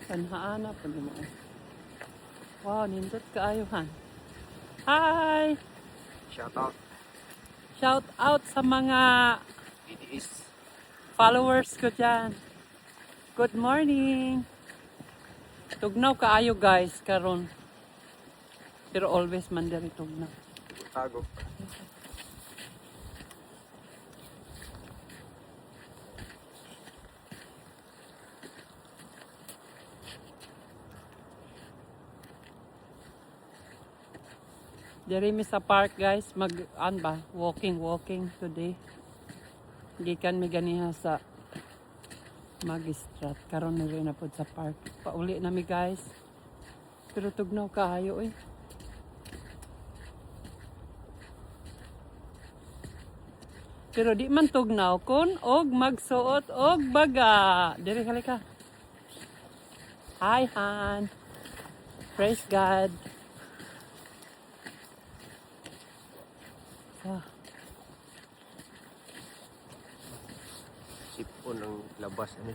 Panhaana po mo. Wow, nindot kaayuhan. Hi! Shout out. Shout out sa mga BDS. followers ko dyan. Good morning! Tugnaw kaayo guys karon. Pero always man diri tugnaw. Tago. Diri mi sa park guys, walking today. Gikan mi ganiha sa Magistrat. Karon na rin na po sa park. Pauli na mi guys. Pero tugnaw kaayo eh. Pero di man tugnaw kun og magsuot og baga. Diri halika. Hi Han. Praise God. Ah. Sipon ang labas ani.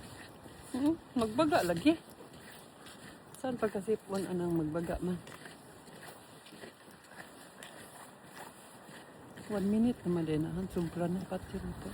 Magbaga lagi. Saan pagkasipon anang magbaga man? 1 minute naman din. Sobra na pati rito.